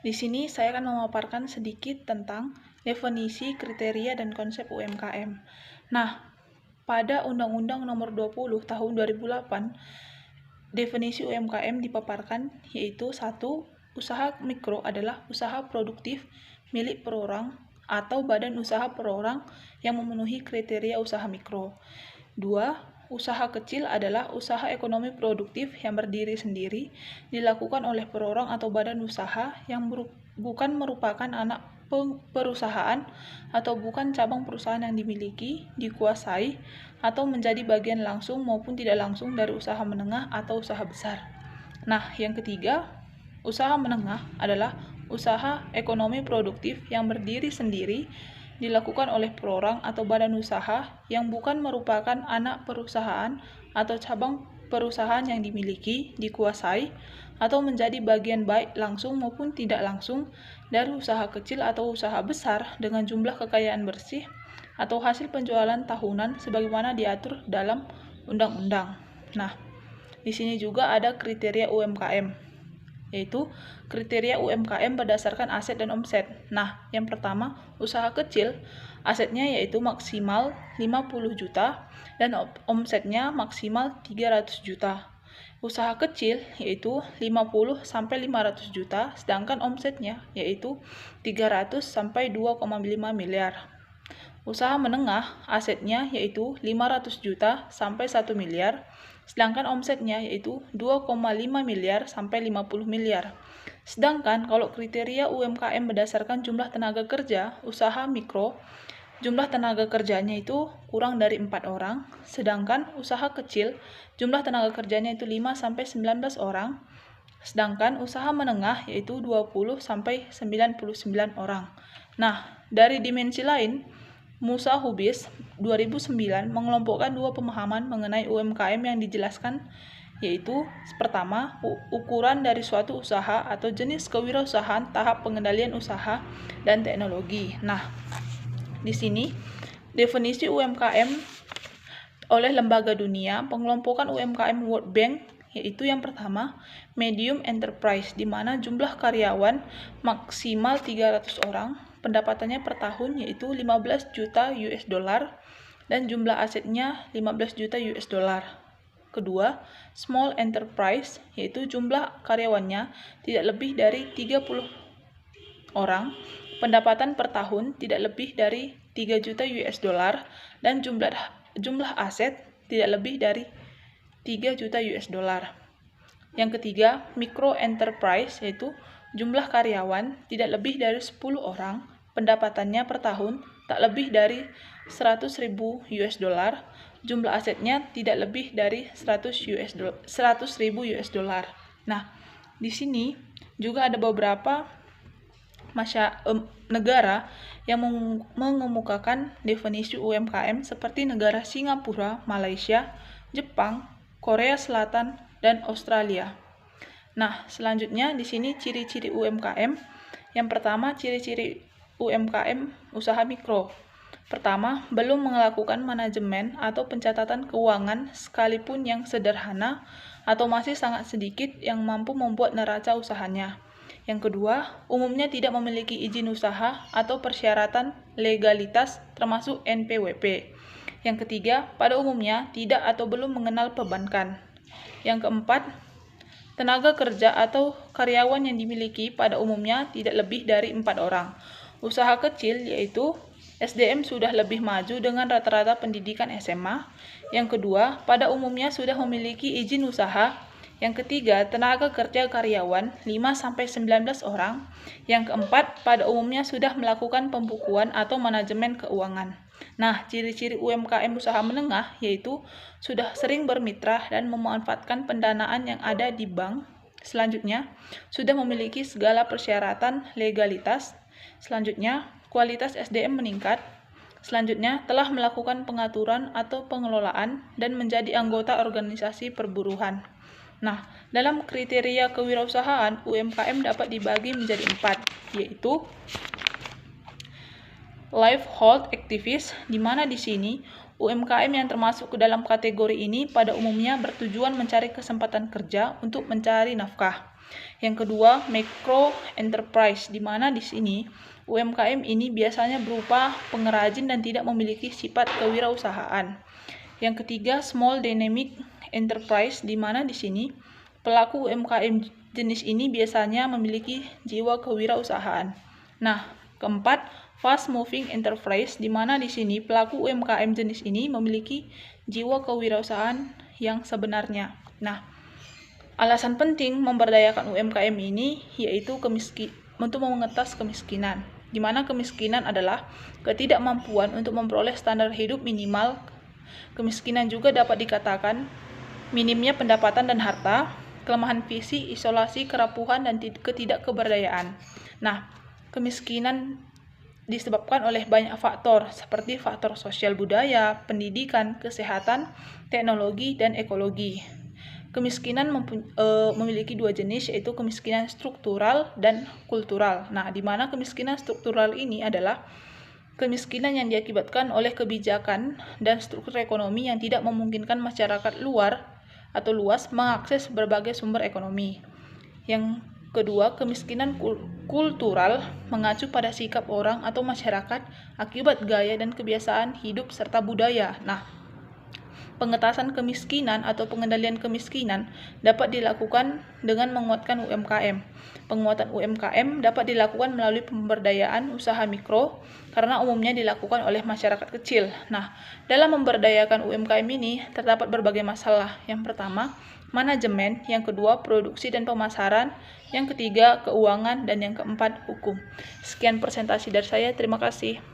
Di sini saya akan memaparkan sedikit tentang definisi, kriteria, dan konsep UMKM. Nah, pada Undang-Undang Nomor 20 Tahun 2008, definisi UMKM dipaparkan yaitu 1. Usaha mikro adalah usaha produktif milik perorang atau badan usaha perorang yang memenuhi kriteria usaha mikro. 2. Usaha kecil adalah usaha ekonomi produktif yang berdiri sendiri, dilakukan oleh perorang atau badan usaha yang bukan merupakan anak perusahaan atau bukan cabang perusahaan yang dimiliki, dikuasai, atau menjadi bagian langsung maupun tidak langsung dari usaha menengah atau usaha besar. Nah, yang ketiga, usaha menengah adalah usaha ekonomi produktif yang berdiri sendiri, dilakukan oleh perorang atau badan usaha yang bukan merupakan anak perusahaan atau cabang perusahaan yang dimiliki, dikuasai, atau menjadi bagian baik langsung maupun tidak langsung dari usaha kecil atau usaha besar dengan jumlah kekayaan bersih atau hasil penjualan tahunan sebagaimana diatur dalam undang-undang. Nah, di sini juga ada kriteria UMKM, yaitu kriteria UMKM berdasarkan aset dan omset. Nah, yang pertama, usaha kecil, asetnya yaitu maksimal 50 juta dan omsetnya maksimal 300 juta. Usaha kecil yaitu 50 sampai 500 juta, sedangkan omsetnya yaitu 300 sampai 2,5 miliar. Usaha menengah, asetnya yaitu 500 juta sampai 1 miliar, sedangkan omsetnya yaitu 2,5 miliar sampai 50 miliar. Sedangkan kalau kriteria UMKM berdasarkan jumlah tenaga kerja, usaha mikro, jumlah tenaga kerjanya itu kurang dari 4 orang, sedangkan usaha kecil, jumlah tenaga kerjanya itu 5 sampai 19 orang, sedangkan usaha menengah yaitu 20 sampai 99 orang. Nah, dari dimensi lain, Musa Hubis 2009 mengelompokkan dua pemahaman mengenai UMKM yang dijelaskan, yaitu pertama, ukuran dari suatu usaha atau jenis kewirausahaan, tahap pengendalian usaha, dan teknologi. Nah, di sini definisi UMKM oleh lembaga dunia, pengelompokan UMKM World Bank, yaitu yang pertama, medium enterprise, di mana jumlah karyawan maksimal 300 orang, pendapatannya per tahun yaitu 15 juta US dollar, dan jumlah asetnya 15 juta US dollar. Kedua, small enterprise, yaitu jumlah karyawannya tidak lebih dari 30 orang, pendapatan per tahun tidak lebih dari 3 juta US dollar, dan jumlah aset tidak lebih dari 3 juta US dollar. Yang ketiga, micro enterprise, yaitu jumlah karyawan tidak lebih dari 10 orang, pendapatannya per tahun tak lebih dari 100.000 US dollar, jumlah asetnya tidak lebih dari 100.000 US dollar. Nah, di sini juga ada beberapa negara yang mengemukakan definisi UMKM seperti negara Singapura, Malaysia, Jepang, Korea Selatan, dan Australia. Nah, selanjutnya di sini ciri-ciri UMKM. Yang pertama, ciri-ciri UMKM usaha mikro. Pertama, belum melakukan manajemen atau pencatatan keuangan sekalipun yang sederhana atau masih sangat sedikit yang mampu membuat neraca usahanya. Yang kedua, umumnya tidak memiliki izin usaha atau persyaratan legalitas termasuk NPWP. Yang ketiga, pada umumnya tidak atau belum mengenal perbankan. Yang keempat, tenaga kerja atau karyawan yang dimiliki pada umumnya tidak lebih dari 4 orang. Usaha kecil yaitu SDM sudah lebih maju dengan rata-rata pendidikan SMA. Yang kedua, pada umumnya sudah memiliki izin usaha. Yang ketiga, tenaga kerja karyawan 5-19 orang. Yang keempat, pada umumnya sudah melakukan pembukuan atau manajemen keuangan. Nah, ciri-ciri UMKM usaha menengah yaitu sudah sering bermitra dan memanfaatkan pendanaan yang ada di bank. Selanjutnya, sudah memiliki segala persyaratan legalitas. Selanjutnya, kualitas SDM meningkat. Selanjutnya, telah melakukan pengaturan atau pengelolaan dan menjadi anggota organisasi perburuhan. Nah, dalam kriteria kewirausahaan, UMKM dapat dibagi menjadi 4, yaitu livelihood activist, di mana di sini UMKM yang termasuk ke dalam kategori ini pada umumnya bertujuan mencari kesempatan kerja untuk mencari nafkah. Yang kedua, micro enterprise, di mana di sini UMKM ini biasanya berupa pengrajin dan tidak memiliki sifat kewirausahaan. Yang ketiga, small dynamic enterprise, di mana di sini pelaku UMKM jenis ini biasanya memiliki jiwa kewirausahaan. Nah, keempat, fast moving enterprise, di mana di sini pelaku UMKM jenis ini memiliki jiwa kewirausahaan yang sebenarnya. Nah, alasan penting memberdayakan UMKM ini yaitu untuk mengetas kemiskinan, di mana kemiskinan adalah ketidakmampuan untuk memperoleh standar hidup minimal. Kemiskinan juga dapat dikatakan minimnya pendapatan dan harta, kelemahan fisik, isolasi, kerapuhan, dan ketidakberdayaan. Nah, kemiskinan disebabkan oleh banyak faktor seperti faktor sosial budaya, pendidikan, kesehatan, teknologi, dan ekologi. Kemiskinan memiliki dua jenis, yaitu kemiskinan struktural dan kultural. Nah, di mana kemiskinan struktural ini adalah kemiskinan yang diakibatkan oleh kebijakan dan struktur ekonomi yang tidak memungkinkan masyarakat luas mengakses berbagai sumber ekonomi. Yang kedua, kemiskinan kultural mengacu pada sikap orang atau masyarakat akibat gaya dan kebiasaan hidup serta budaya. Nah, pengetasan kemiskinan atau pengendalian kemiskinan dapat dilakukan dengan menguatkan UMKM. Penguatan UMKM dapat dilakukan melalui pemberdayaan usaha mikro karena umumnya dilakukan oleh masyarakat kecil. Nah, dalam memberdayakan UMKM ini terdapat berbagai masalah. Yang pertama, manajemen, yang kedua, produksi dan pemasaran, yang ketiga, keuangan, dan yang keempat, hukum. Sekian presentasi dari saya. Terima kasih.